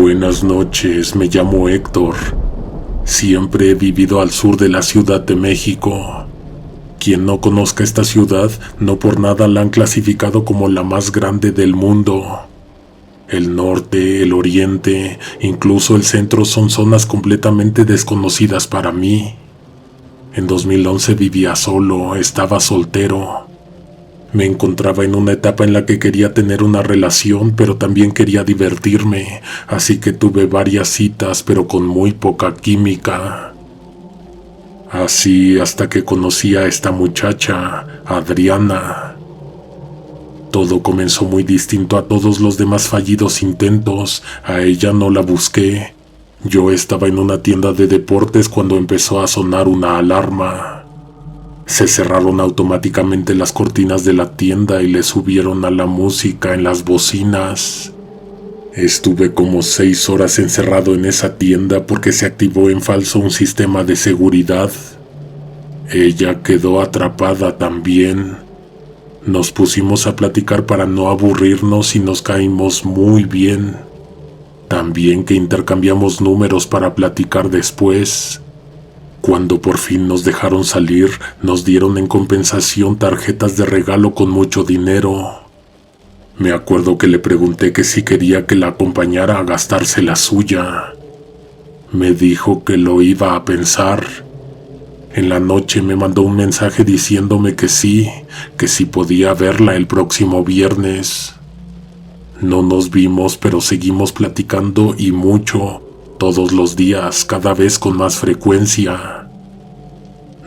Buenas noches, me llamo Héctor. Siempre he vivido al sur de la Ciudad de México. Quien no conozca esta ciudad, no por nada la han clasificado como la más grande del mundo. El norte, el oriente, incluso el centro son zonas completamente desconocidas para mí. En 2011 vivía solo, estaba soltero. Me encontraba en una etapa en la que quería tener una relación, pero también quería divertirme, así que tuve varias citas, pero con muy poca química. Así hasta que conocí a esta muchacha, Adriana. Todo comenzó muy distinto a todos los demás fallidos intentos. A ella no la busqué. Yo estaba en una tienda de deportes cuando empezó a sonar una alarma. Se cerraron automáticamente las cortinas de la tienda y le subieron a la música en las bocinas. Estuve como 6 horas encerrado en esa tienda porque se activó en falso un sistema de seguridad. Ella quedó atrapada también. Nos pusimos a platicar para no aburrirnos y nos caímos muy bien. También que intercambiamos números para platicar después. Cuando por fin nos dejaron salir, nos dieron en compensación tarjetas de regalo con mucho dinero. Me acuerdo que le pregunté que si quería que la acompañara a gastarse la suya. Me dijo que lo iba a pensar. En la noche me mandó un mensaje diciéndome que sí podía verla el próximo viernes. No nos vimos, pero seguimos platicando y mucho. Todos los días, cada vez con más frecuencia.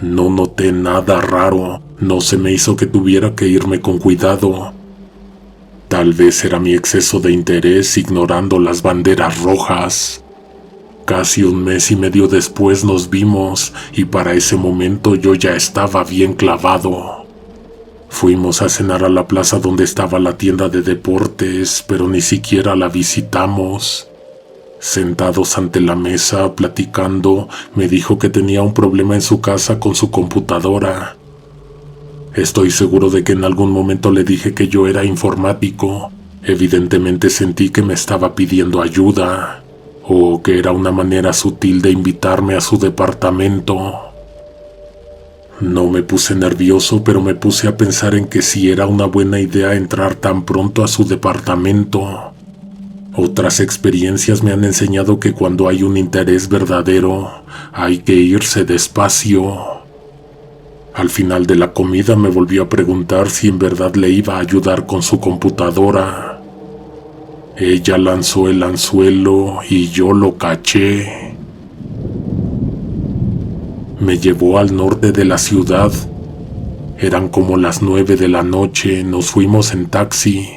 No noté nada raro, no se me hizo que tuviera que irme con cuidado. Tal vez era mi exceso de interés ignorando las banderas rojas. Casi 1 mes y medio después nos vimos y para ese momento yo ya estaba bien clavado. Fuimos a cenar a la plaza donde estaba la tienda de deportes, pero ni siquiera la visitamos. Sentados ante la mesa, platicando, me dijo que tenía un problema en su casa con su computadora. Estoy seguro de que en algún momento le dije que yo era informático. Evidentemente sentí que me estaba pidiendo ayuda, o que era una manera sutil de invitarme a su departamento. No me puse nervioso, pero me puse a pensar en que si era una buena idea entrar tan pronto a su departamento. Otras experiencias me han enseñado que cuando hay un interés verdadero, hay que irse despacio. Al final de la comida me volvió a preguntar si en verdad le iba a ayudar con su computadora. Ella lanzó el anzuelo y yo lo caché. Me llevó al norte de la ciudad. Eran como las 9 de la noche, nos fuimos en taxi.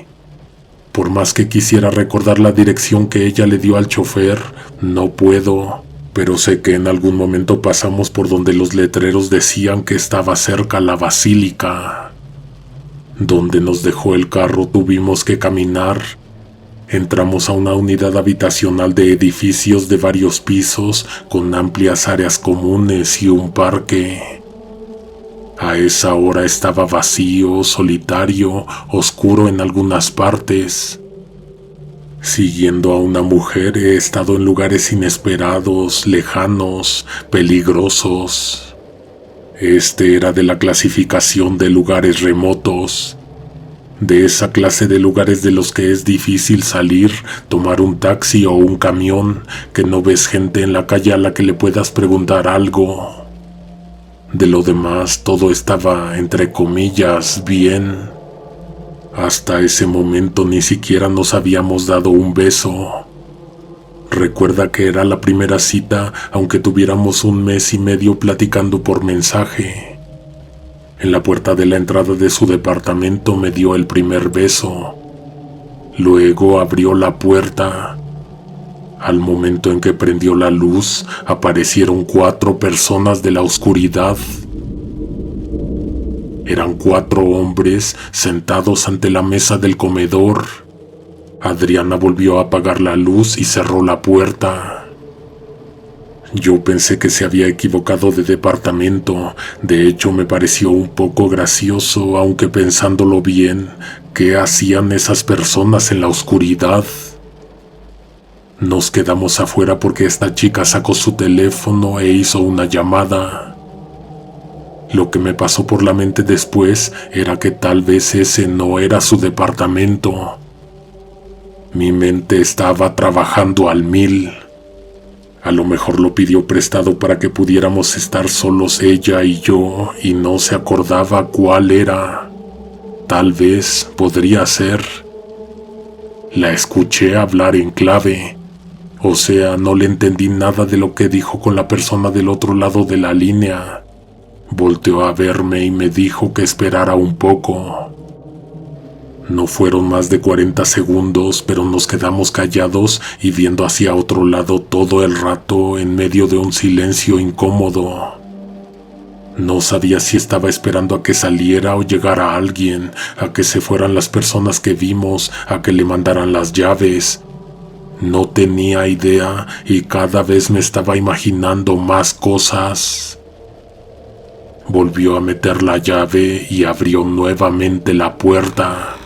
Por más que quisiera recordar la dirección que ella le dio al chofer, no puedo, pero sé que en algún momento pasamos por donde los letreros decían que estaba cerca la basílica. Donde nos dejó el carro tuvimos que caminar. Entramos a una unidad habitacional de edificios de varios pisos con amplias áreas comunes y un parque. A esa hora estaba vacío, solitario, oscuro en algunas partes. Siguiendo a una mujer he estado en lugares inesperados, lejanos, peligrosos. Este era de la clasificación de lugares remotos. De esa clase de lugares de los que es difícil salir, tomar un taxi o un camión, que no ves gente en la calle a la que le puedas preguntar algo. De lo demás, todo estaba, entre comillas, bien. Hasta ese momento ni siquiera nos habíamos dado un beso. Recuerda que era la primera cita, aunque tuviéramos 1 mes y medio platicando por mensaje. En la puerta de la entrada de su departamento me dio el primer beso. Luego abrió la puerta. Al momento en que prendió la luz, aparecieron 4 personas de la oscuridad. Eran 4 hombres sentados ante la mesa del comedor. Adriana volvió a apagar la luz y cerró la puerta. Yo pensé que se había equivocado de departamento. De hecho, me pareció un poco gracioso, aunque pensándolo bien, ¿qué hacían esas personas en la oscuridad? Nos quedamos afuera porque esta chica sacó su teléfono e hizo una llamada. Lo que me pasó por la mente después era que tal vez ese no era su departamento. Mi mente estaba trabajando al 1000. A lo mejor lo pidió prestado para que pudiéramos estar solos ella y yo, y no se acordaba cuál era. Tal vez podría ser. La escuché hablar en clave. O sea, no le entendí nada de lo que dijo con la persona del otro lado de la línea. Volteó a verme y me dijo que esperara un poco. No fueron más de 40 segundos, pero nos quedamos callados y viendo hacia otro lado todo el rato en medio de un silencio incómodo. No sabía si estaba esperando a que saliera o llegara alguien, a que se fueran las personas que vimos, a que le mandaran las llaves. No tenía idea y cada vez me estaba imaginando más cosas. Volvió a meter la llave y abrió nuevamente la puerta.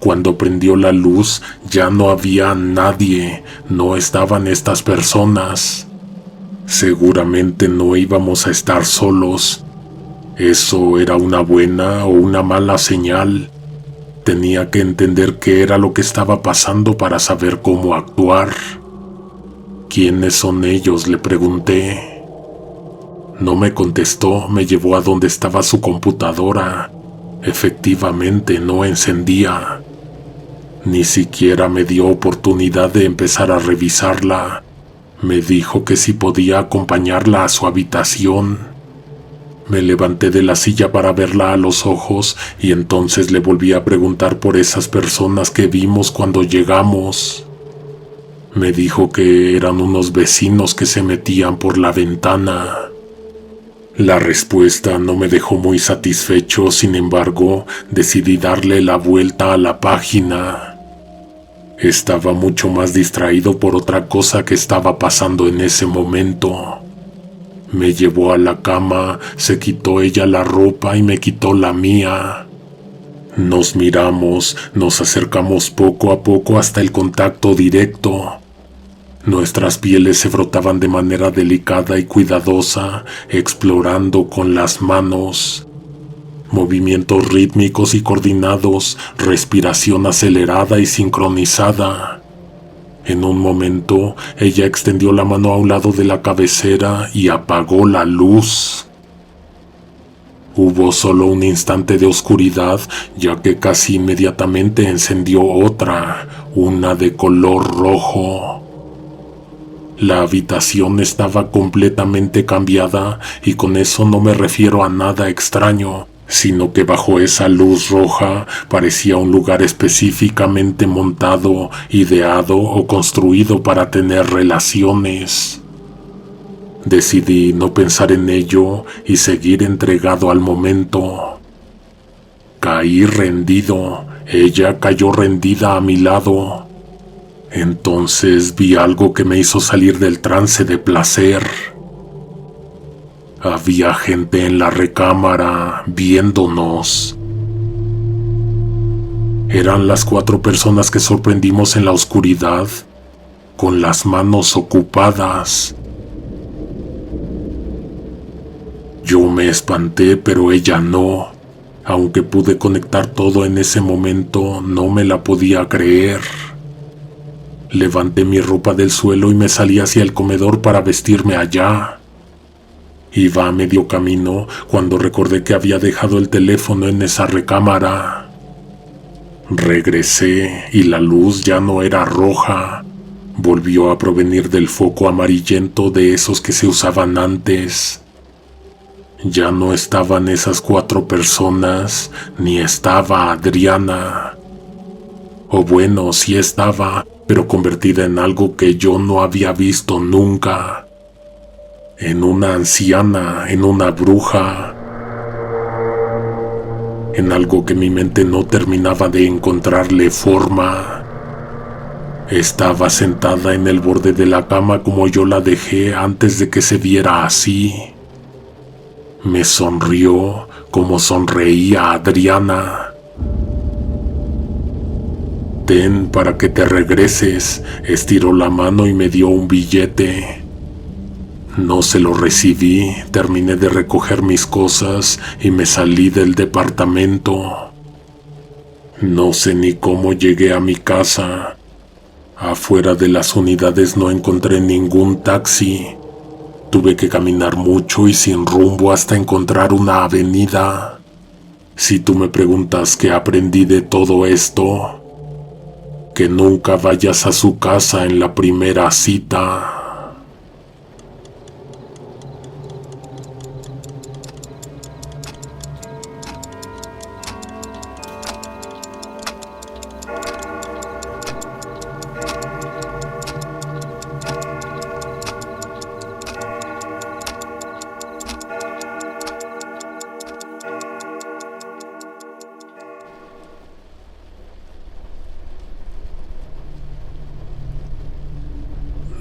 Cuando prendió la luz ya no había nadie, no estaban estas personas. Seguramente no íbamos a estar solos. ¿Eso era una buena o una mala señal? Tenía que entender qué era lo que estaba pasando para saber cómo actuar. ¿Quiénes son ellos?, le pregunté. No me contestó, me llevó a donde estaba su computadora. Efectivamente, no encendía. Ni siquiera me dio oportunidad de empezar a revisarla. Me dijo que si podía acompañarla a su habitación. Me levanté de la silla para verla a los ojos y entonces le volví a preguntar por esas personas que vimos cuando llegamos. Me dijo que eran unos vecinos que se metían por la ventana. La respuesta no me dejó muy satisfecho, sin embargo, decidí darle la vuelta a la página. Estaba mucho más distraído por otra cosa que estaba pasando en ese momento. Me llevó a la cama, se quitó ella la ropa y me quitó la mía. Nos miramos, nos acercamos poco a poco hasta el contacto directo. Nuestras pieles se frotaban de manera delicada y cuidadosa, explorando con las manos. Movimientos rítmicos y coordinados, respiración acelerada y sincronizada. En un momento, ella extendió la mano a un lado de la cabecera y apagó la luz. Hubo solo un instante de oscuridad, ya que casi inmediatamente encendió otra, una de color rojo. La habitación estaba completamente cambiada, y con eso no me refiero a nada extraño, sino que bajo esa luz roja parecía un lugar específicamente montado, ideado o construido para tener relaciones. Decidí no pensar en ello y seguir entregado al momento. Caí rendido, ella cayó rendida a mi lado. Entonces vi algo que me hizo salir del trance de placer. Había gente en la recámara viéndonos. Eran las 4 personas que sorprendimos en la oscuridad, con las manos ocupadas. Yo me espanté, pero ella no. Aunque pude conectar todo en ese momento, no me la podía creer. Levanté mi ropa del suelo y me salí hacia el comedor para vestirme allá. Iba a medio camino cuando recordé que había dejado el teléfono en esa recámara. Regresé y la luz ya no era roja. Volvió a provenir del foco amarillento de esos que se usaban antes. Ya no estaban esas 4 personas, ni estaba Adriana. O bueno, sí estaba, pero convertida en algo que yo no había visto nunca. En una anciana, en una bruja, en algo que mi mente no terminaba de encontrarle forma. Estaba sentada en el borde de la cama como yo la dejé antes de que se viera así. Me sonrió como sonreía Adriana. «Ten para que te regreses», estiró la mano y me dio un billete. No se lo recibí, terminé de recoger mis cosas y me salí del departamento. No sé ni cómo llegué a mi casa. Afuera de las unidades no encontré ningún taxi. Tuve que caminar mucho y sin rumbo hasta encontrar una avenida. Si tú me preguntas qué aprendí de todo esto, que nunca vayas a su casa en la primera cita.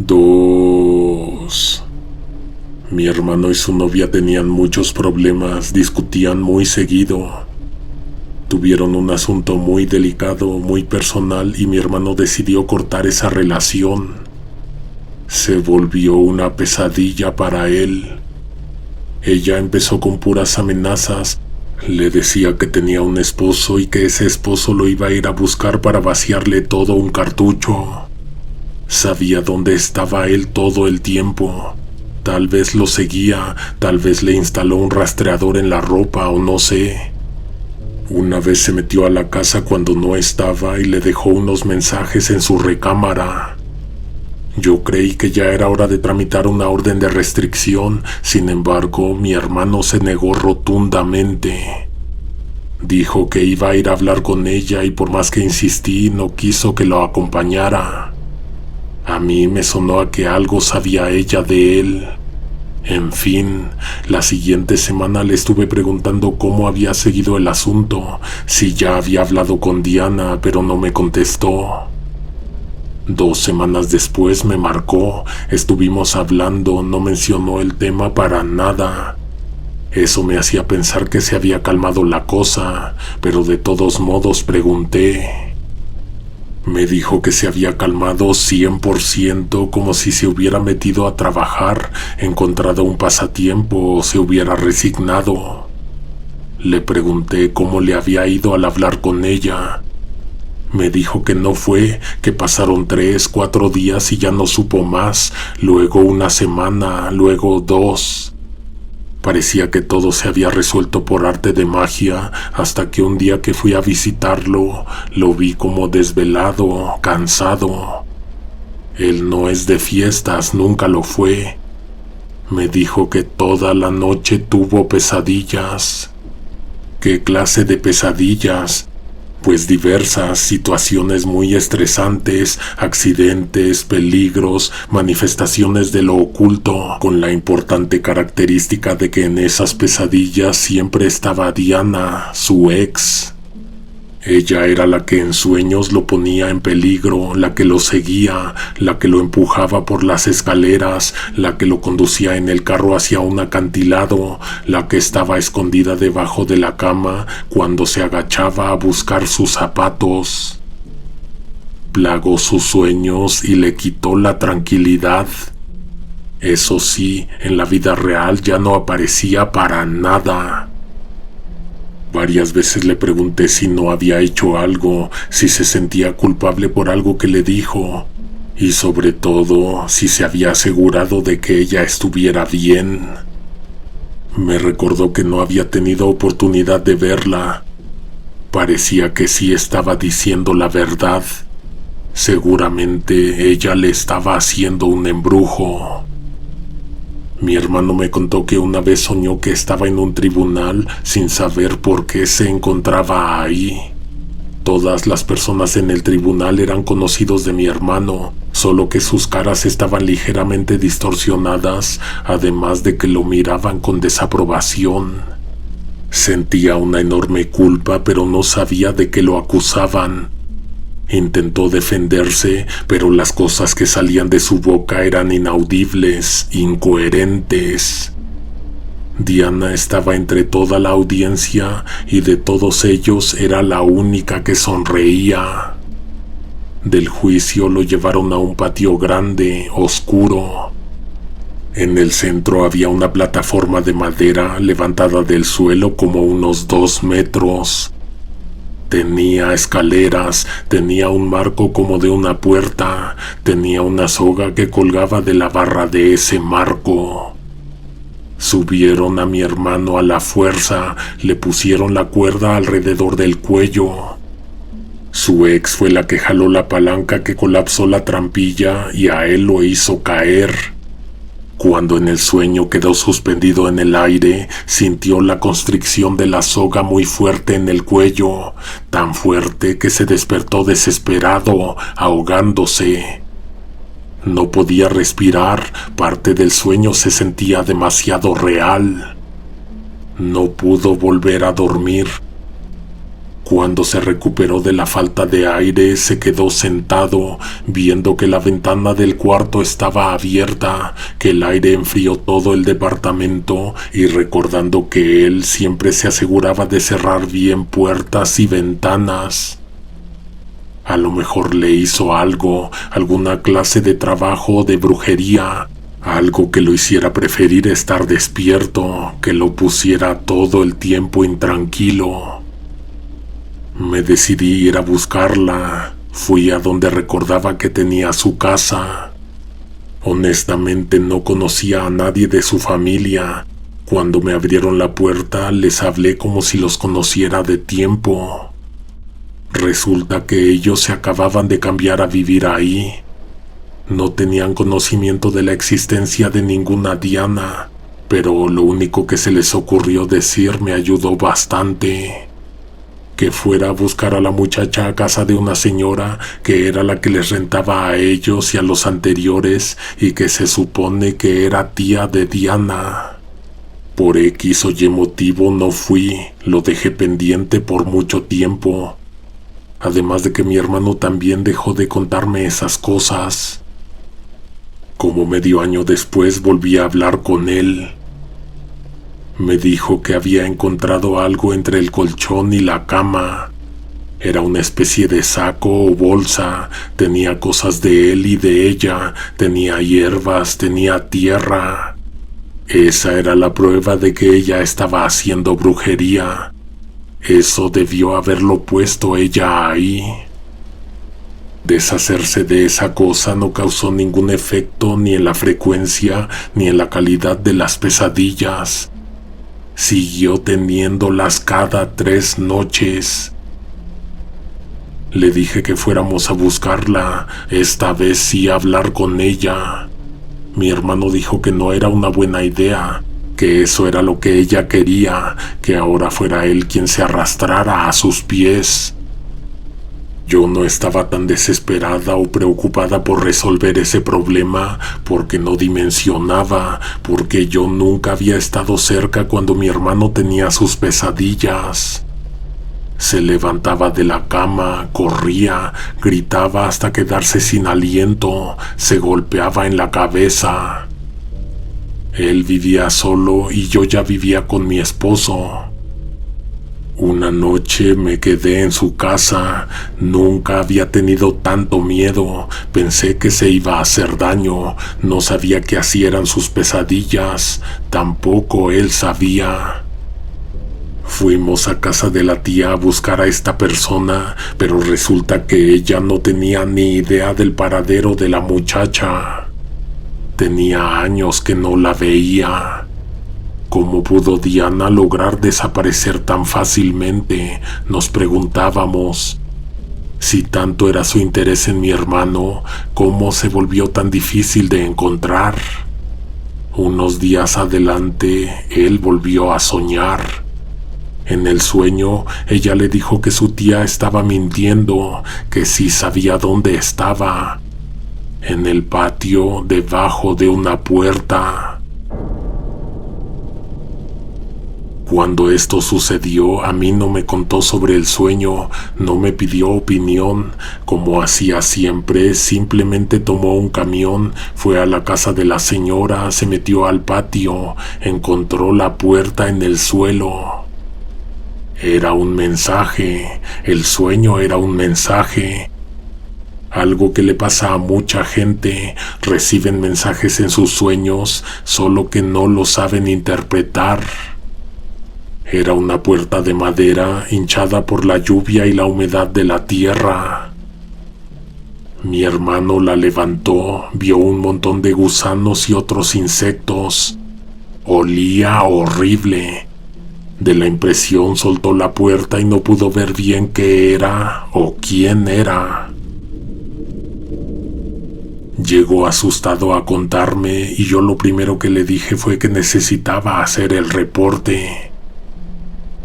Dos. Mi hermano y su novia tenían muchos problemas, discutían muy seguido. Tuvieron un asunto muy delicado, muy personal, y mi hermano decidió cortar esa relación. Se volvió una pesadilla para él. Ella empezó con puras amenazas. Le decía que tenía un esposo y que ese esposo lo iba a ir a buscar para vaciarle todo un cartucho. Sabía dónde estaba él todo el tiempo. Tal vez lo seguía, tal vez le instaló un rastreador en la ropa o no sé. Una vez se metió a la casa cuando no estaba y le dejó unos mensajes en su recámara. Yo creí que ya era hora de tramitar una orden de restricción, sin embargo, mi hermano se negó rotundamente. Dijo que iba a ir a hablar con ella y por más que insistí, no quiso que lo acompañara. A mí me sonó a que algo sabía ella de él. En fin, la siguiente semana le estuve preguntando cómo había seguido el asunto, si ya había hablado con Diana, pero no me contestó. 2 semanas después me marcó, estuvimos hablando, no mencionó el tema para nada. Eso me hacía pensar que se había calmado la cosa, pero de todos modos pregunté. Me dijo que se había calmado 100%, como si se hubiera metido a trabajar, encontrado un pasatiempo o se hubiera resignado. Le pregunté cómo le había ido al hablar con ella. Me dijo que no fue, que pasaron 3, 4 días y ya no supo más, luego 1 semana, luego 2. Parecía que todo se había resuelto por arte de magia, hasta que un día que fui a visitarlo, lo vi como desvelado, cansado. Él no es de fiestas, nunca lo fue. Me dijo que toda la noche tuvo pesadillas. ¿Qué clase de pesadillas? Pues diversas, situaciones muy estresantes, accidentes, peligros, manifestaciones de lo oculto, con la importante característica de que en esas pesadillas siempre estaba Diana, su ex. Ella era la que en sueños lo ponía en peligro, la que lo seguía, la que lo empujaba por las escaleras, la que lo conducía en el carro hacia un acantilado, la que estaba escondida debajo de la cama cuando se agachaba a buscar sus zapatos. Plagó sus sueños y le quitó la tranquilidad. Eso sí, en la vida real ya no aparecía para nada. Varias veces le pregunté si no había hecho algo, si se sentía culpable por algo que le dijo, y sobre todo, si se había asegurado de que ella estuviera bien. Me recordó que no había tenido oportunidad de verla. Parecía que sí estaba diciendo la verdad. Seguramente ella le estaba haciendo un embrujo. Mi hermano me contó que una vez soñó que estaba en un tribunal sin saber por qué se encontraba ahí. Todas las personas en el tribunal eran conocidos de mi hermano, solo que sus caras estaban ligeramente distorsionadas, además de que lo miraban con desaprobación. Sentía una enorme culpa, pero no sabía de qué lo acusaban. Intentó defenderse, pero las cosas que salían de su boca eran inaudibles, incoherentes. Diana estaba entre toda la audiencia y de todos ellos era la única que sonreía. Del juicio lo llevaron a un patio grande, oscuro. En el centro había una plataforma de madera levantada del suelo como unos 2 metros. Tenía escaleras, tenía un marco como de una puerta, tenía una soga que colgaba de la barra de ese marco. Subieron a mi hermano a la fuerza, le pusieron la cuerda alrededor del cuello. Su ex fue la que jaló la palanca que colapsó la trampilla y a él lo hizo caer. Cuando en el sueño quedó suspendido en el aire, sintió la constricción de la soga muy fuerte en el cuello, tan fuerte que se despertó desesperado, ahogándose. No podía respirar, parte del sueño se sentía demasiado real. No pudo volver a dormir. Cuando se recuperó de la falta de aire, se quedó sentado, viendo que la ventana del cuarto estaba abierta, que el aire enfrió todo el departamento y recordando que él siempre se aseguraba de cerrar bien puertas y ventanas. A lo mejor le hizo algo, alguna clase de trabajo o de brujería, algo que lo hiciera preferir estar despierto, que lo pusiera todo el tiempo intranquilo. Me decidí ir a buscarla. Fui a donde recordaba que tenía su casa. Honestamente no conocía a nadie de su familia. Cuando me abrieron la puerta les hablé como si los conociera de tiempo. Resulta que ellos se acababan de cambiar a vivir ahí. No tenían conocimiento de la existencia de ninguna Diana, pero lo único que se les ocurrió decir me ayudó bastante. Que fuera a buscar a la muchacha a casa de una señora que era la que les rentaba a ellos y a los anteriores y que se supone que era tía de Diana. Por X o Y motivo no fui, lo dejé pendiente por mucho tiempo. Además de que mi hermano también dejó de contarme esas cosas. Como medio año después volví a hablar con él. Me dijo que había encontrado algo entre el colchón y la cama. Era una especie de saco o bolsa, tenía cosas de él y de ella, tenía hierbas, tenía tierra. Esa era la prueba de que ella estaba haciendo brujería. Eso debió haberlo puesto ella ahí. Deshacerse de esa cosa no causó ningún efecto ni en la frecuencia ni en la calidad de las pesadillas. Siguió teniéndolas cada 3 noches. Le dije que fuéramos a buscarla, esta vez sí a hablar con ella. Mi hermano dijo que no era una buena idea, que eso era lo que ella quería, que ahora fuera él quien se arrastrara a sus pies. Yo no estaba tan desesperada o preocupada por resolver ese problema porque no dimensionaba, porque yo nunca había estado cerca cuando mi hermano tenía sus pesadillas. Se levantaba de la cama, corría, gritaba hasta quedarse sin aliento, se golpeaba en la cabeza. Él vivía solo y yo ya vivía con mi esposo. Una noche me quedé en su casa, nunca había tenido tanto miedo, pensé que se iba a hacer daño, no sabía que así eran sus pesadillas, tampoco él sabía. Fuimos a casa de la tía a buscar a esta persona, pero resulta que ella no tenía ni idea del paradero de la muchacha. Tenía años que no la veía. ¿Cómo pudo Diana lograr desaparecer tan fácilmente? Nos preguntábamos. Si tanto era su interés en mi hermano, ¿cómo se volvió tan difícil de encontrar? Unos días adelante, él volvió a soñar. En el sueño, ella le dijo que su tía estaba mintiendo, que sí sabía dónde estaba. En el patio, debajo de una puerta. Cuando esto sucedió, a mí no me contó sobre el sueño, no me pidió opinión, como hacía siempre, simplemente tomó un camión, fue a la casa de la señora, se metió al patio, encontró la puerta en el suelo. Era un mensaje, el sueño era un mensaje. Algo que le pasa a mucha gente, reciben mensajes en sus sueños, solo que no lo saben interpretar. Era una puerta de madera hinchada por la lluvia y la humedad de la tierra. Mi hermano la levantó, vio un montón de gusanos y otros insectos. Olía horrible. De la impresión soltó la puerta y no pudo ver bien qué era o quién era. Llegó asustado a contarme y yo lo primero que le dije fue que necesitaba hacer el reporte.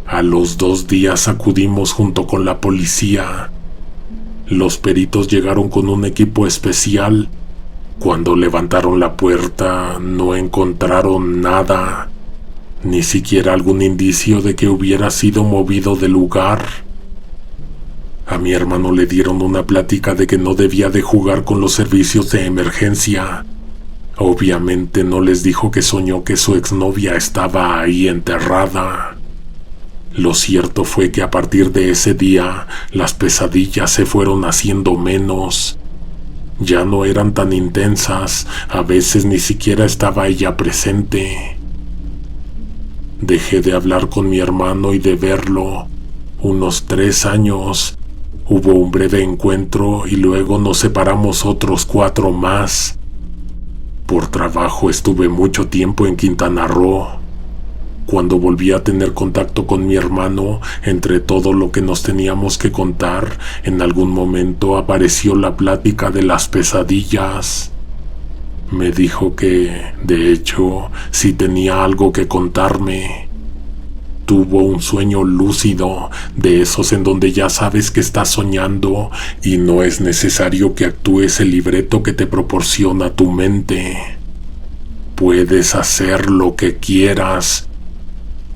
A los 2 días acudimos junto con la policía. Los peritos llegaron con un equipo especial. Cuando levantaron la puerta no encontraron nada, ni siquiera algún indicio de que hubiera sido movido del lugar. A mi hermano le dieron una plática de que no debía de jugar con los servicios de emergencia. Obviamente no les dijo que soñó que su exnovia estaba ahí enterrada. Lo cierto fue que a partir de ese día, las pesadillas se fueron haciendo menos. Ya no eran tan intensas, a veces ni siquiera estaba ella presente. Dejé de hablar con mi hermano y de verlo. Unos 3 años. Hubo un breve encuentro y luego nos separamos otros 4 más. Por trabajo estuve mucho tiempo en Quintana Roo. Cuando volví a tener contacto con mi hermano, entre todo lo que nos teníamos que contar, en algún momento apareció la plática de las pesadillas. Me dijo que, de hecho, sí tenía algo que contarme. Tuvo un sueño lúcido, de esos en donde ya sabes que estás soñando y no es necesario que actúes el libreto que te proporciona tu mente. Puedes hacer lo que quieras.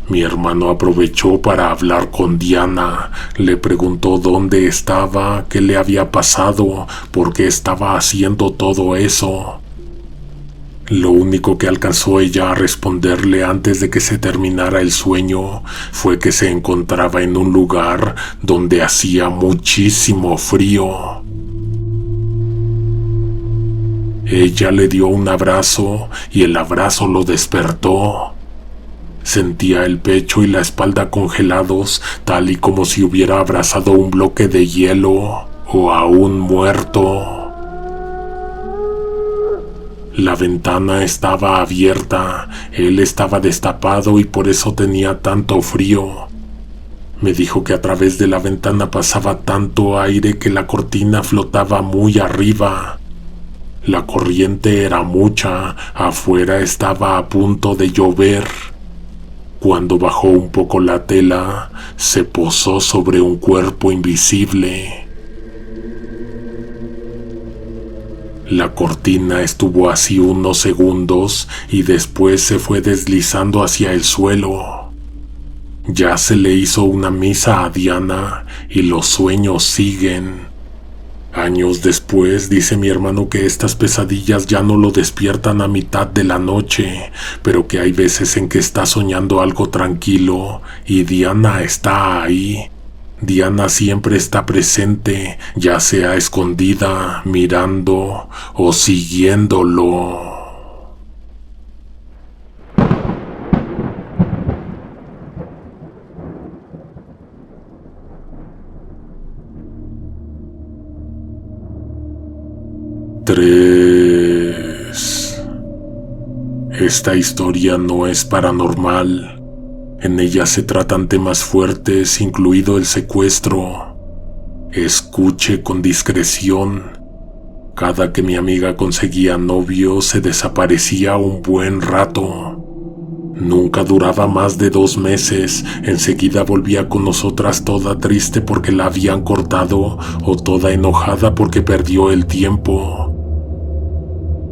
Mi hermano aprovechó para hablar con Diana. Le preguntó dónde estaba, qué le había pasado, por qué estaba haciendo todo eso. Lo único que alcanzó ella a responderle antes de que se terminara el sueño fue que se encontraba en un lugar donde hacía muchísimo frío. Ella le dio un abrazo y el abrazo lo despertó. Sentía el pecho y la espalda congelados, tal y como si hubiera abrazado un bloque de hielo o a un muerto. La ventana estaba abierta, él estaba destapado y por eso tenía tanto frío. Me dijo que a través de la ventana pasaba tanto aire que la cortina flotaba muy arriba. La corriente era mucha, afuera estaba a punto de llover. Cuando bajó un poco la tela, se posó sobre un cuerpo invisible. La cortina estuvo así unos segundos y después se fue deslizando hacia el suelo. Ya se le hizo una misa a Diana y los sueños siguen. Años después dice mi hermano que estas pesadillas ya no lo despiertan a mitad de la noche, pero que hay veces en que está soñando algo tranquilo y Diana está ahí. Diana siempre está presente, ya sea escondida, mirando o siguiéndolo. Esta historia no es paranormal. En ella se tratan temas fuertes, incluido el secuestro. Escuche con discreción. Cada que mi amiga conseguía novio, se desaparecía un buen rato. Nunca duraba más de 2 meses, enseguida volvía con nosotras toda triste porque la habían cortado o toda enojada porque perdió el tiempo.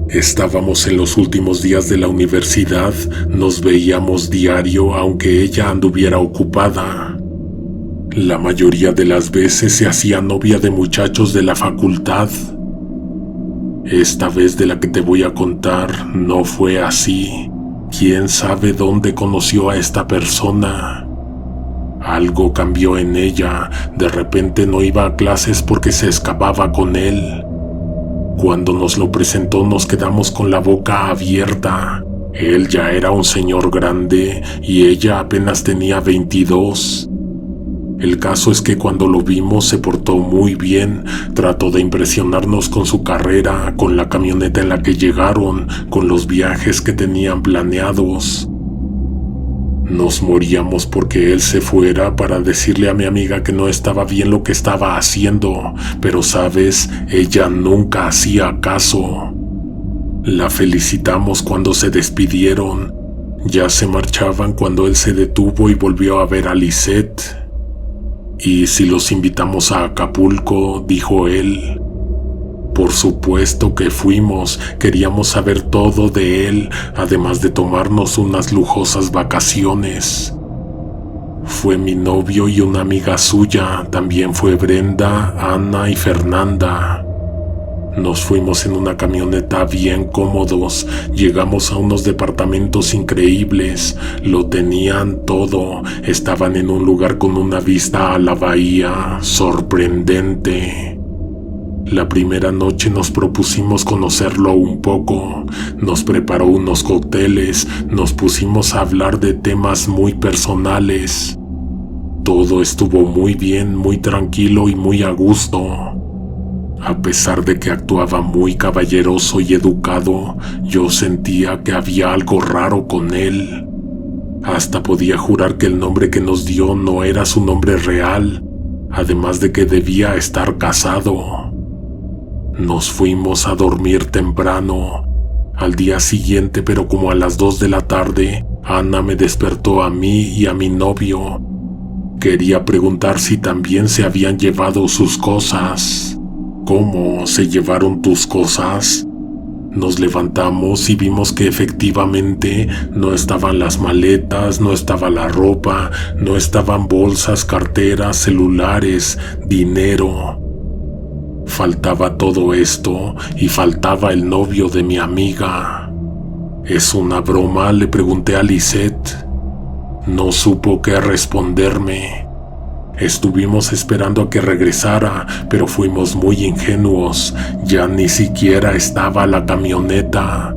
Estábamos en los últimos días de la universidad, nos veíamos diario aunque ella anduviera ocupada. La mayoría de las veces se hacía novia de muchachos de la facultad. Esta vez de la que te voy a contar no fue así. ¿Quién sabe dónde conoció a esta persona? Algo cambió en ella, de repente no iba a clases porque se escapaba con él. Cuando nos lo presentó nos quedamos con la boca abierta. Él ya era un señor grande y ella apenas tenía 22. El caso es que cuando lo vimos se portó muy bien, trató de impresionarnos con su carrera, con la camioneta en la que llegaron, con los viajes que tenían planeados. Nos moríamos porque él se fuera para decirle a mi amiga que no estaba bien lo que estaba haciendo, pero sabes, ella nunca hacía caso. La felicitamos cuando se despidieron. Ya se marchaban cuando él se detuvo y volvió a ver a Lisette. «¿Y si los invitamos a Acapulco?», dijo él. Por supuesto que fuimos, queríamos saber todo de él, además de tomarnos unas lujosas vacaciones. Fue mi novio y una amiga suya, también fue Brenda, Ana y Fernanda. Nos fuimos en una camioneta bien cómodos, llegamos a unos departamentos increíbles, lo tenían todo, estaban en un lugar con una vista a la bahía, sorprendente. La primera noche nos propusimos conocerlo un poco, nos preparó unos cócteles, nos pusimos a hablar de temas muy personales. Todo estuvo muy bien, muy tranquilo y muy a gusto. A pesar de que actuaba muy caballeroso y educado, yo sentía que había algo raro con él. Hasta podía jurar que el nombre que nos dio no era su nombre real, además de que debía estar casado. Nos fuimos a dormir temprano. Al día siguiente, pero como a las 2 de la tarde, Ana me despertó a mí y a mi novio. Quería preguntar si también se habían llevado sus cosas. «¿Cómo? ¿Se llevaron tus cosas?». Nos levantamos y vimos que efectivamente no estaban las maletas, no estaba la ropa, no estaban bolsas, carteras, celulares, dinero. Faltaba todo esto y faltaba el novio de mi amiga. «¿Es una broma?», le pregunté a Lisette. No supo qué responderme. Estuvimos esperando a que regresara, pero fuimos muy ingenuos. Ya ni siquiera estaba la camioneta.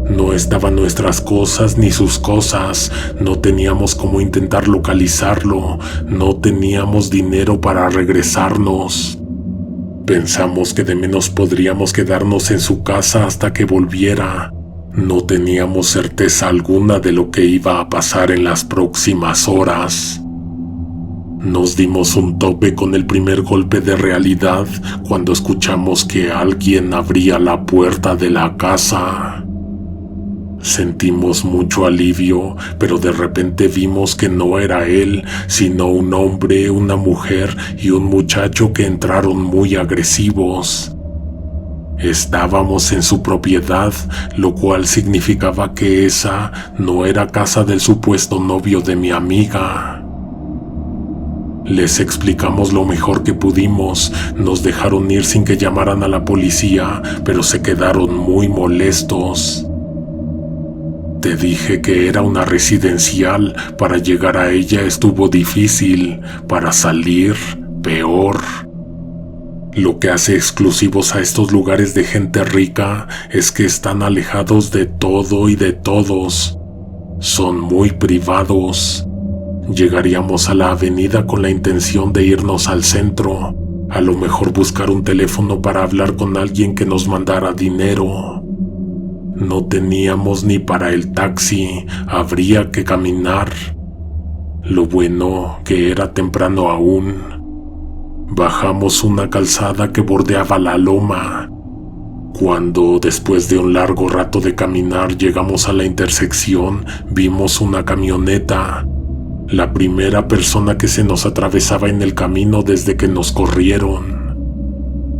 No estaban nuestras cosas ni sus cosas. No teníamos cómo intentar localizarlo. No teníamos dinero para regresarnos. Pensamos que de menos podríamos quedarnos en su casa hasta que volviera. No teníamos certeza alguna de lo que iba a pasar en las próximas horas. Nos dimos un tope con el primer golpe de realidad cuando escuchamos que alguien abría la puerta de la casa. Sentimos mucho alivio, pero de repente vimos que no era él, sino un hombre, una mujer y un muchacho que entraron muy agresivos. Estábamos en su propiedad, lo cual significaba que esa no era casa del supuesto novio de mi amiga. Les explicamos lo mejor que pudimos, nos dejaron ir sin que llamaran a la policía, pero se quedaron muy molestos. Te dije que era una residencial, para llegar a ella estuvo difícil, para salir, peor. Lo que hace exclusivos a estos lugares de gente rica es que están alejados de todo y de todos. Son muy privados. Llegaríamos a la avenida con la intención de irnos al centro, a lo mejor buscar un teléfono para hablar con alguien que nos mandara dinero. No teníamos ni para el taxi, habría que caminar. Lo bueno que era temprano aún. Bajamos una calzada que bordeaba la loma. Cuando, después de un largo rato de caminar, llegamos a la intersección, vimos una camioneta. La primera persona que se nos atravesaba en el camino desde que nos corrieron.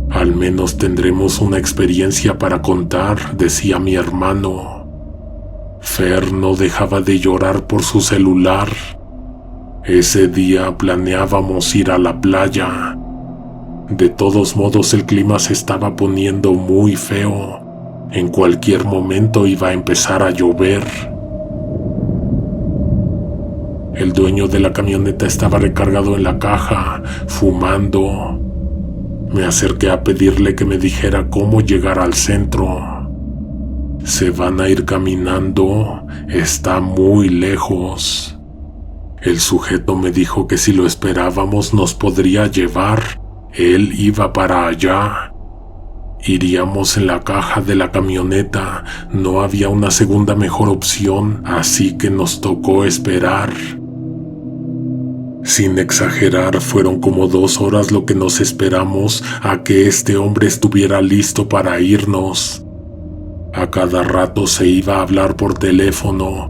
Al menos tendremos una experiencia para contar, decía mi hermano. Fer no dejaba de llorar por su celular. Ese día planeábamos ir a la playa. De todos modos, el clima se estaba poniendo muy feo. En cualquier momento iba a empezar a llover. El dueño de la camioneta estaba recargado en la caja, fumando. Me acerqué a pedirle que me dijera cómo llegar al centro. Se van a ir caminando, está muy lejos. El sujeto me dijo que si lo esperábamos nos podría llevar. Él iba para allá. Iríamos en la caja de la camioneta. No había una segunda mejor opción, así que nos tocó esperar. Sin exagerar, fueron como 2 horas lo que nos esperamos a que este hombre estuviera listo para irnos. A cada rato se iba a hablar por teléfono.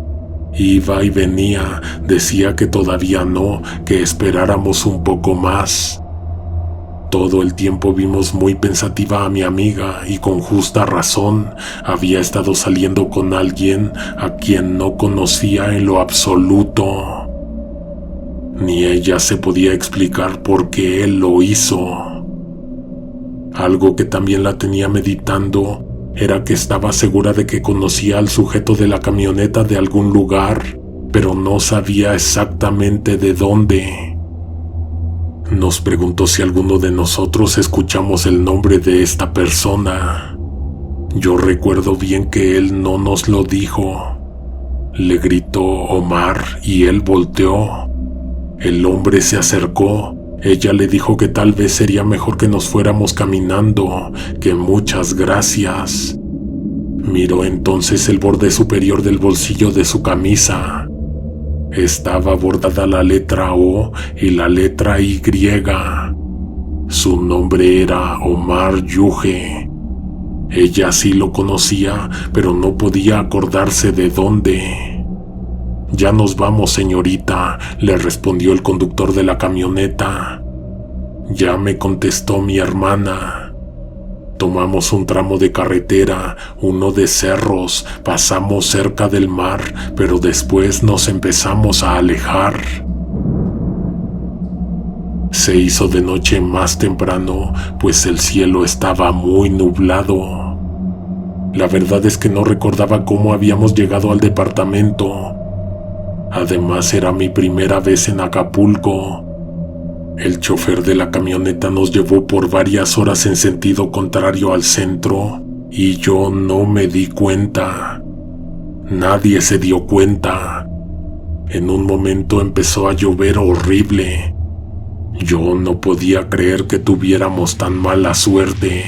Iba y venía, decía que todavía no, que esperáramos un poco más. Todo el tiempo vimos muy pensativa a mi amiga y con justa razón. Había estado saliendo con alguien a quien no conocía en lo absoluto. Ni ella se podía explicar por qué él lo hizo. Algo que también la tenía meditando era que estaba segura de que conocía al sujeto de la camioneta de algún lugar, pero no sabía exactamente de dónde. Nos preguntó si alguno de nosotros escuchamos el nombre de esta persona. Yo recuerdo bien que él no nos lo dijo. Le gritó Omar y él volteó. El hombre se acercó. Ella le dijo que tal vez sería mejor que nos fuéramos caminando, que muchas gracias. Miró entonces el borde superior del bolsillo de su camisa. Estaba bordada la letra O y la letra Y. Su nombre era Omar Yuge. Ella sí lo conocía, pero no podía acordarse de dónde. «Ya nos vamos, señorita», le respondió el conductor de la camioneta. «Ya me contestó mi hermana». Tomamos un tramo de carretera, uno de cerros, pasamos cerca del mar, pero después nos empezamos a alejar. Se hizo de noche más temprano, pues el cielo estaba muy nublado. La verdad es que no recordaba cómo habíamos llegado al departamento. Además, era mi primera vez en Acapulco. El chofer de la camioneta nos llevó por varias horas en sentido contrario al centro y yo no me di cuenta. Nadie se dio cuenta. En un momento empezó a llover horrible. Yo no podía creer que tuviéramos tan mala suerte.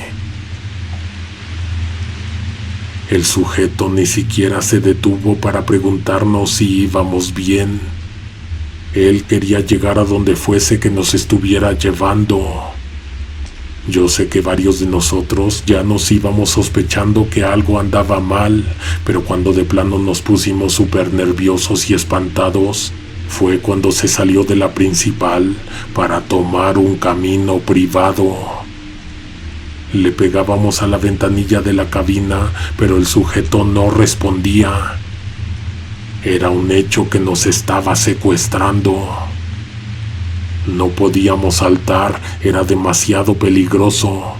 El sujeto ni siquiera se detuvo para preguntarnos si íbamos bien. Él quería llegar a donde fuese que nos estuviera llevando. Yo sé que varios de nosotros ya nos íbamos sospechando que algo andaba mal, pero cuando de plano nos pusimos súper nerviosos y espantados, fue cuando se salió de la principal para tomar un camino privado. Le pegábamos a la ventanilla de la cabina, pero el sujeto no respondía. Era un hecho que nos estaba secuestrando. No podíamos saltar, era demasiado peligroso.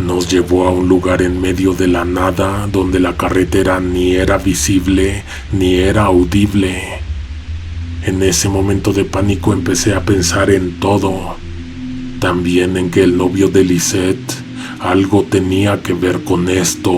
Nos llevó a un lugar en medio de la nada, donde la carretera ni era visible ni era audible. En ese momento de pánico empecé a pensar en todo. También en que el novio de Lisette algo tenía que ver con esto.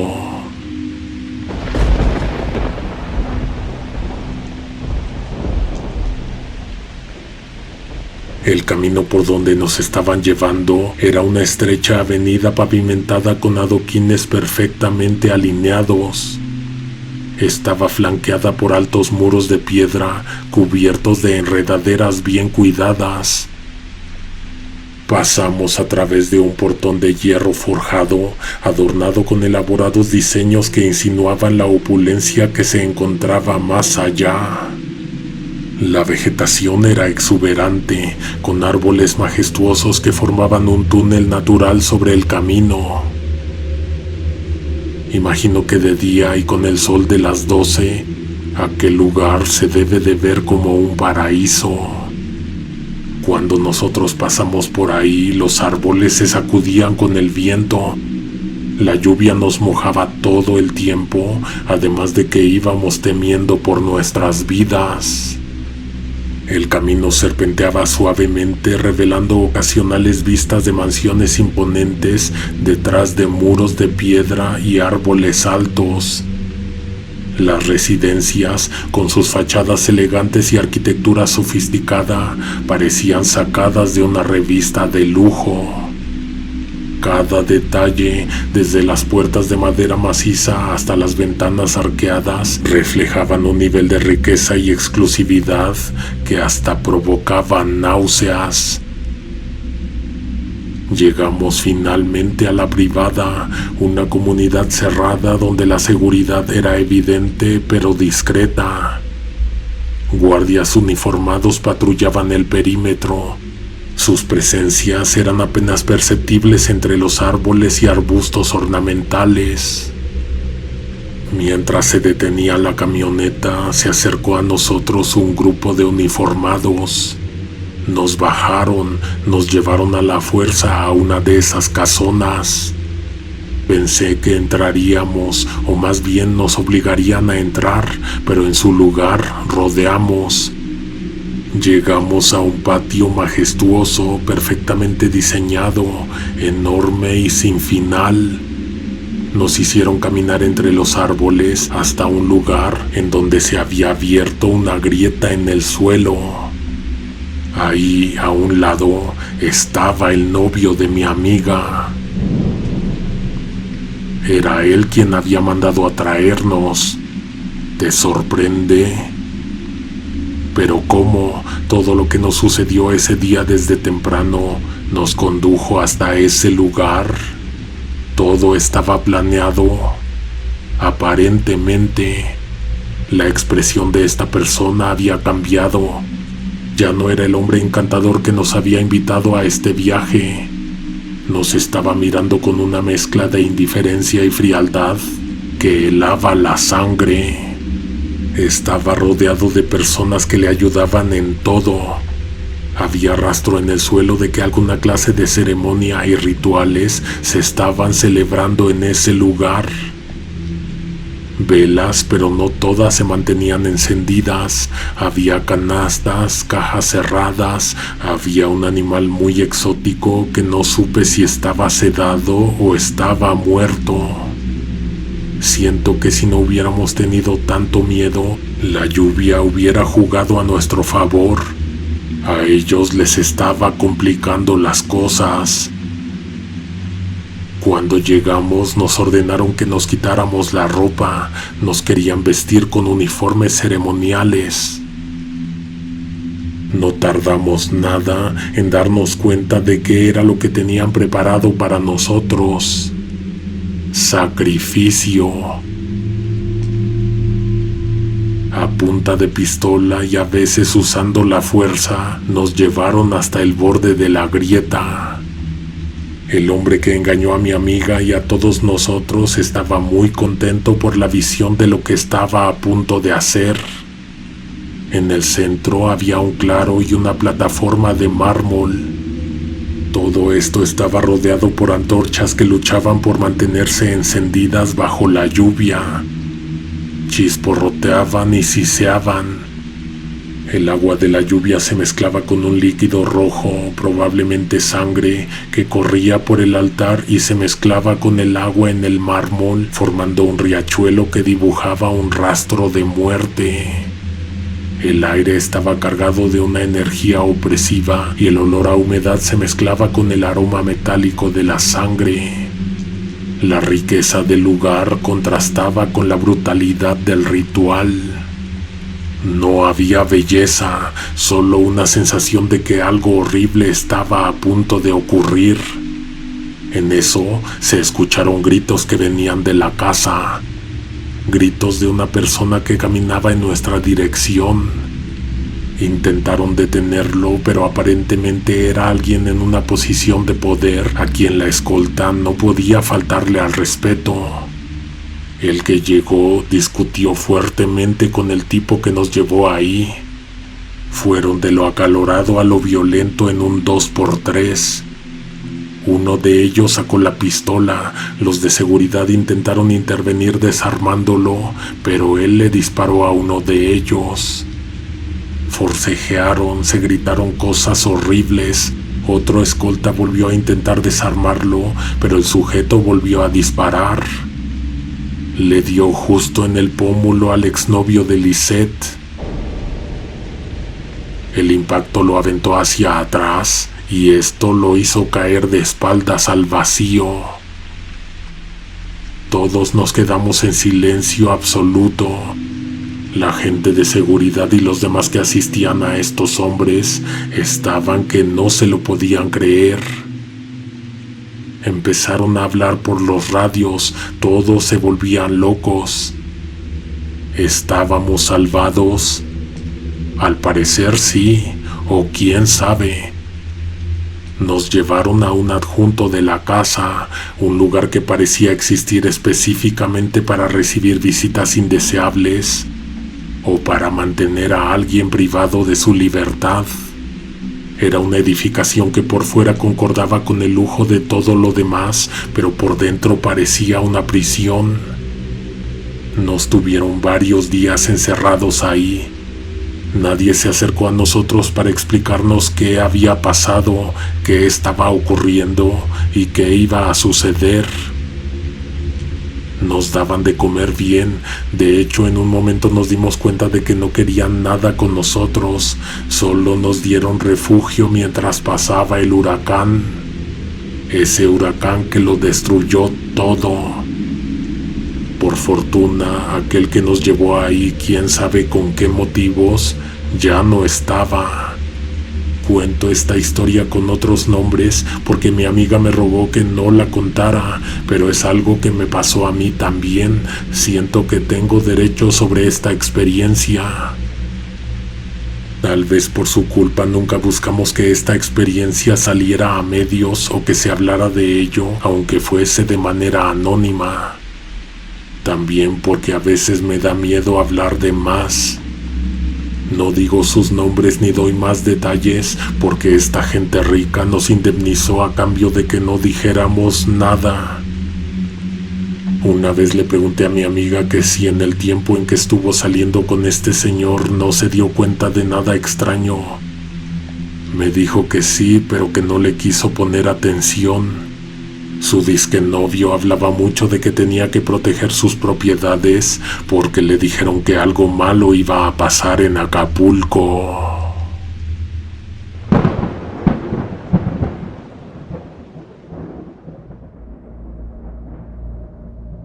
El camino por donde nos estaban llevando era una estrecha avenida pavimentada con adoquines perfectamente alineados. Estaba flanqueada por altos muros de piedra cubiertos de enredaderas bien cuidadas. Pasamos a través de un portón de hierro forjado, adornado con elaborados diseños que insinuaban la opulencia que se encontraba más allá. La vegetación era exuberante, con árboles majestuosos que formaban un túnel natural sobre el camino. Imagino que de día y con el sol de las 12, aquel lugar se debe de ver como un paraíso. Cuando nosotros pasamos por ahí, los árboles se sacudían con el viento. La lluvia nos mojaba todo el tiempo, además de que íbamos temiendo por nuestras vidas. El camino serpenteaba suavemente, revelando ocasionales vistas de mansiones imponentes detrás de muros de piedra y árboles altos. Las residencias, con sus fachadas elegantes y arquitectura sofisticada, parecían sacadas de una revista de lujo. Cada detalle, desde las puertas de madera maciza hasta las ventanas arqueadas, reflejaban un nivel de riqueza y exclusividad que hasta provocaba náuseas. Llegamos finalmente a la privada, una comunidad cerrada donde la seguridad era evidente pero discreta. Guardias uniformados patrullaban el perímetro. Sus presencias eran apenas perceptibles entre los árboles y arbustos ornamentales. Mientras se detenía la camioneta, se acercó a nosotros un grupo de uniformados. Nos bajaron, nos llevaron a la fuerza a una de esas casonas. Pensé que entraríamos, o más bien nos obligarían a entrar, pero en su lugar rodeamos. Llegamos a un patio majestuoso, perfectamente diseñado, enorme y sin final. Nos hicieron caminar entre los árboles hasta un lugar en donde se había abierto una grieta en el suelo. Ahí, a un lado, estaba el novio de mi amiga. Era él quien había mandado a traernos. ¿Te sorprende? Pero cómo todo lo que nos sucedió ese día desde temprano nos condujo hasta ese lugar. Todo estaba planeado. Aparentemente, la expresión de esta persona había cambiado. Ya no era el hombre encantador que nos había invitado a este viaje. Nos estaba mirando con una mezcla de indiferencia y frialdad que helaba la sangre. Estaba rodeado de personas que le ayudaban en todo. Había rastro en el suelo de que alguna clase de ceremonia y rituales se estaban celebrando en ese lugar. Velas, pero no todas se mantenían encendidas. Había canastas, cajas cerradas. Había un animal muy exótico que no supe si estaba sedado o estaba muerto. Siento que si no hubiéramos tenido tanto miedo, la lluvia hubiera jugado a nuestro favor. A ellos les estaba complicando las cosas. Cuando llegamos nos ordenaron que nos quitáramos la ropa. Nos querían vestir con uniformes ceremoniales. No tardamos nada en darnos cuenta de qué era lo que tenían preparado para nosotros. Sacrificio. A punta de pistola y a veces usando la fuerza, nos llevaron hasta el borde de la grieta. El hombre que engañó a mi amiga y a todos nosotros estaba muy contento por la visión de lo que estaba a punto de hacer. En el centro había un claro y una plataforma de mármol. Todo esto estaba rodeado por antorchas que luchaban por mantenerse encendidas bajo la lluvia. Chisporroteaban y siseaban. El agua de la lluvia se mezclaba con un líquido rojo, probablemente sangre, que corría por el altar y se mezclaba con el agua en el mármol, formando un riachuelo que dibujaba un rastro de muerte. El aire estaba cargado de una energía opresiva y el olor a humedad se mezclaba con el aroma metálico de la sangre. La riqueza del lugar contrastaba con la brutalidad del ritual. No había belleza, solo una sensación de que algo horrible estaba a punto de ocurrir. En eso se escucharon gritos que venían de la casa. Gritos de una persona que caminaba en nuestra dirección. Intentaron detenerlo, pero aparentemente era alguien en una posición de poder a quien la escolta no podía faltarle al respeto. El que llegó discutió fuertemente con el tipo que nos llevó ahí. Fueron de lo acalorado a lo violento en un 2x3. Uno de ellos sacó la pistola. Los de seguridad intentaron intervenir desarmándolo, pero él le disparó a uno de ellos. Forcejearon, se gritaron cosas horribles. Otro escolta volvió a intentar desarmarlo, pero el sujeto volvió a disparar. Le dio justo en el pómulo al exnovio de Lisette. El impacto lo aventó hacia atrás y esto lo hizo caer de espaldas al vacío. Todos nos quedamos en silencio absoluto. La gente de seguridad y los demás que asistían a estos hombres estaban que no se lo podían creer. Empezaron a hablar por los radios, todos se volvían locos. ¿Estábamos salvados? Al parecer sí, o quién sabe. Nos llevaron a un adjunto de la casa, un lugar que parecía existir específicamente para recibir visitas indeseables o para mantener a alguien privado de su libertad. Era una edificación que por fuera concordaba con el lujo de todo lo demás, pero por dentro parecía una prisión. Nos tuvieron varios días encerrados ahí. Nadie se acercó a nosotros para explicarnos qué había pasado, qué estaba ocurriendo y qué iba a suceder. Nos daban de comer bien. De hecho, en un momento nos dimos cuenta de que no querían nada con nosotros. Solo nos dieron refugio mientras pasaba el huracán. Ese huracán que lo destruyó todo. Por fortuna, aquel que nos llevó ahí, quién sabe con qué motivos, ya no estaba. Cuento esta historia con otros nombres porque mi amiga me rogó que no la contara, pero es algo que me pasó a mí también. Siento que tengo derecho sobre esta experiencia. Tal vez por su culpa nunca buscamos que esta experiencia saliera a medios o que se hablara de ello, aunque fuese de manera anónima. También porque a veces me da miedo hablar de más. No digo sus nombres ni doy más detalles porque esta gente rica nos indemnizó a cambio de que no dijéramos nada. Una vez le pregunté a mi amiga que si en el tiempo en que estuvo saliendo con este señor no se dio cuenta de nada extraño. Me dijo que sí, pero que no le quiso poner atención. Su disque novio hablaba mucho de que tenía que proteger sus propiedades porque le dijeron que algo malo iba a pasar en Acapulco.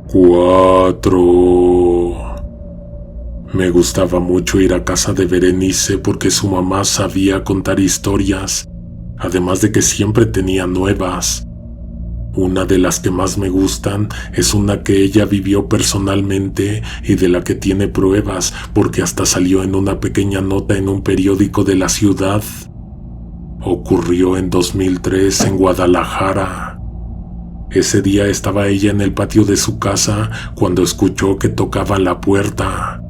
Cuatro. Me gustaba mucho ir a casa de Berenice porque su mamá sabía contar historias, además de que siempre tenía nuevas. Una de las que más me gustan es una que ella vivió personalmente y de la que tiene pruebas porque hasta salió en una pequeña nota en un periódico de la ciudad. Ocurrió en 2003 en Guadalajara. Ese día estaba ella en el patio de su casa cuando escuchó que tocaban la puerta.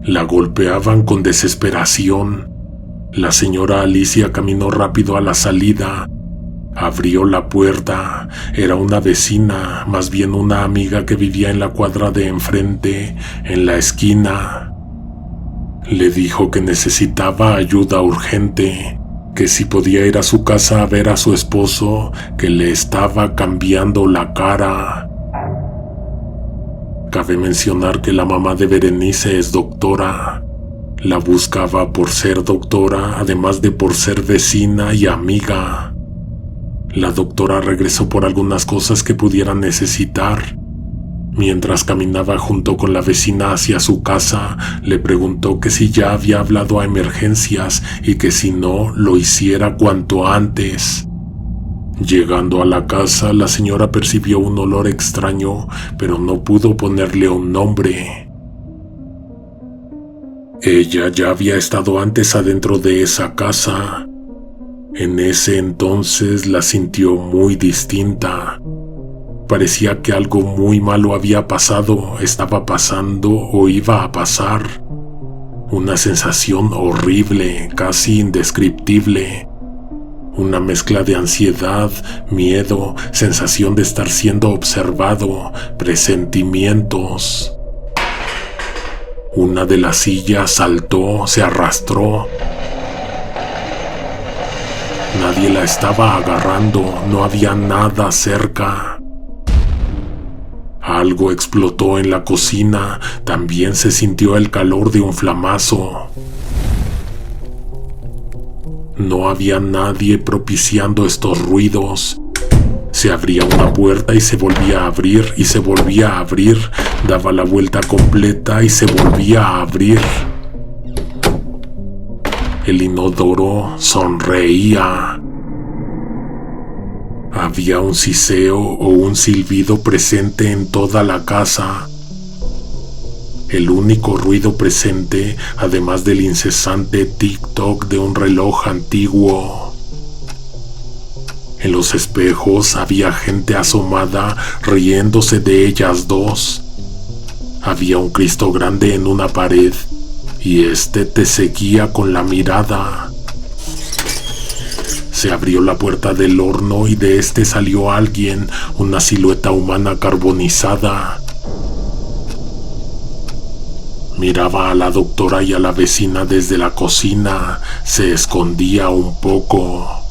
La golpeaban con desesperación. La señora Alicia caminó rápido a la salida. Abrió la puerta. Era una vecina, más bien una amiga que vivía en la cuadra de enfrente, en la esquina. Le dijo que necesitaba ayuda urgente, que si podía ir a su casa a ver a su esposo, que le estaba cambiando la cara. Cabe mencionar que la mamá de Berenice es doctora. La buscaba por ser doctora, además de por ser vecina y amiga. La doctora regresó por algunas cosas que pudiera necesitar. Mientras caminaba junto con la vecina hacia su casa, le preguntó que si ya había hablado a emergencias y que si no, lo hiciera cuanto antes. Llegando a la casa, la señora percibió un olor extraño, pero no pudo ponerle un nombre. Ella ya había estado antes adentro de esa casa. En ese entonces la sintió muy distinta. Parecía que algo muy malo había pasado, estaba pasando o iba a pasar. Una sensación horrible, casi indescriptible. Una mezcla de ansiedad, miedo, sensación de estar siendo observado, presentimientos. Una de las sillas saltó, se arrastró. Nadie la estaba agarrando, no había nada cerca. Algo explotó en la cocina, también se sintió el calor de un flamazo. No había nadie propiciando estos ruidos. Se abría una puerta y se volvía a abrir y se volvía a abrir, daba la vuelta completa y se volvía a abrir. El inodoro sonreía. Había un siseo o un silbido presente en toda la casa. El único ruido presente, además del incesante tic-toc de un reloj antiguo. En los espejos había gente asomada, riéndose de ellas dos. Había un Cristo grande en una pared, y este te seguía con la mirada. Se abrió la puerta del horno y de este salió alguien, una silueta humana carbonizada. Miraba a la doctora y a la vecina desde la cocina, se escondía un poco.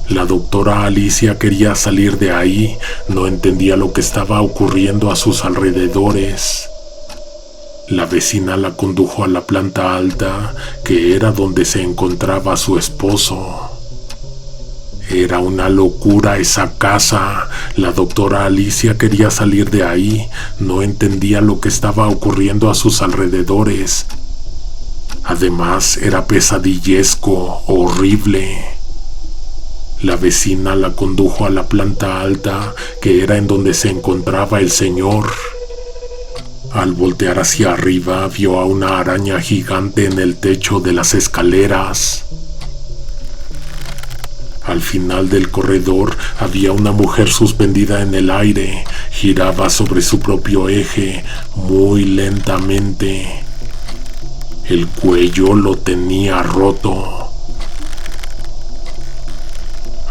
La doctora Alicia quería salir de ahí, no entendía lo que estaba ocurriendo a sus alrededores. La vecina la condujo a la planta alta, que era donde se encontraba su esposo. Era una locura esa casa. La doctora Alicia quería salir de ahí, no entendía lo que estaba ocurriendo a sus alrededores. Además, era pesadillesco, horrible. La vecina la condujo a la planta alta, que era en donde se encontraba el señor. Al voltear hacia arriba, vio a una araña gigante en el techo de las escaleras. Al final del corredor había una mujer suspendida en el aire, giraba sobre su propio eje, muy lentamente. El cuello lo tenía roto.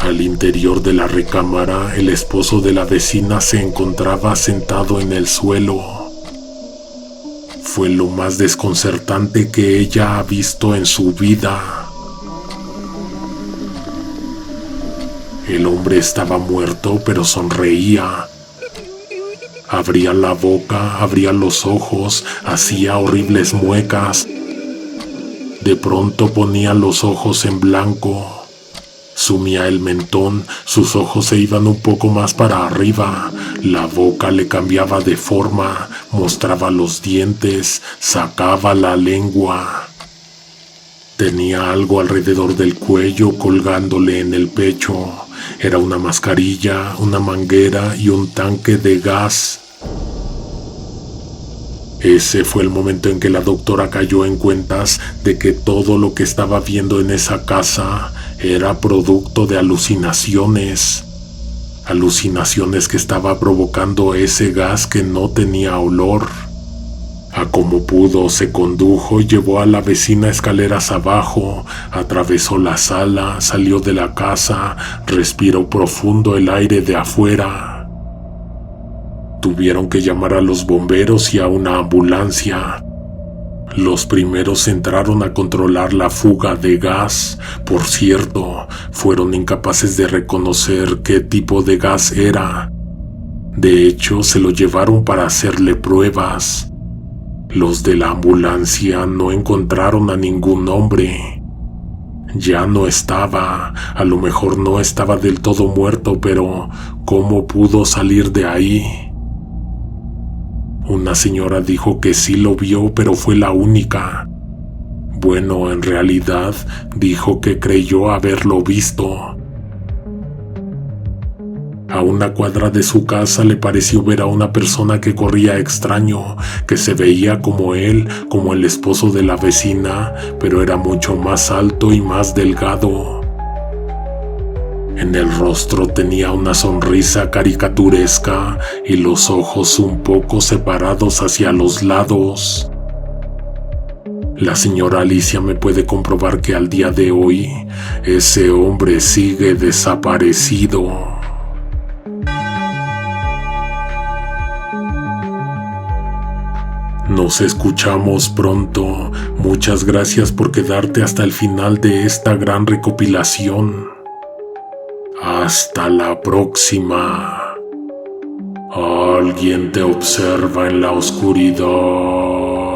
Al interior de la recámara, el esposo de la vecina se encontraba sentado en el suelo. Fue lo más desconcertante que ella ha visto en su vida. El hombre estaba muerto, pero sonreía. Abría la boca, abría los ojos, hacía horribles muecas. De pronto ponía los ojos en blanco. Sumía el mentón, sus ojos se iban un poco más para arriba, la boca le cambiaba de forma, mostraba los dientes, sacaba la lengua. Tenía algo alrededor del cuello colgándole en el pecho. Era una mascarilla, una manguera y un tanque de gas. Ese fue el momento en que la doctora cayó en cuentas de que todo lo que estaba viendo en esa casa era producto de alucinaciones. Alucinaciones que estaba provocando ese gas que no tenía olor. A como pudo, se condujo y llevó a la vecina escaleras abajo, atravesó la sala, salió de la casa, respiró profundo el aire de afuera. Tuvieron que llamar a los bomberos y a una ambulancia. Los primeros entraron a controlar la fuga de gas. Por cierto, fueron incapaces de reconocer qué tipo de gas era. De hecho, se lo llevaron para hacerle pruebas. Los de la ambulancia no encontraron a ningún hombre. Ya no estaba, a lo mejor no estaba del todo muerto, pero ¿cómo pudo salir de ahí? Una señora dijo que sí lo vio, pero fue la única. Bueno, en realidad, dijo que creyó haberlo visto. A una cuadra de su casa le pareció ver a una persona que corría extraño, que se veía como él, como el esposo de la vecina, pero era mucho más alto y más delgado. En el rostro tenía una sonrisa caricaturesca y los ojos un poco separados hacia los lados. La señora Alicia me puede comprobar que al día de hoy, ese hombre sigue desaparecido. Nos escuchamos pronto. Muchas gracias por quedarte hasta el final de esta gran recopilación. Hasta la próxima. Alguien te observa en la oscuridad.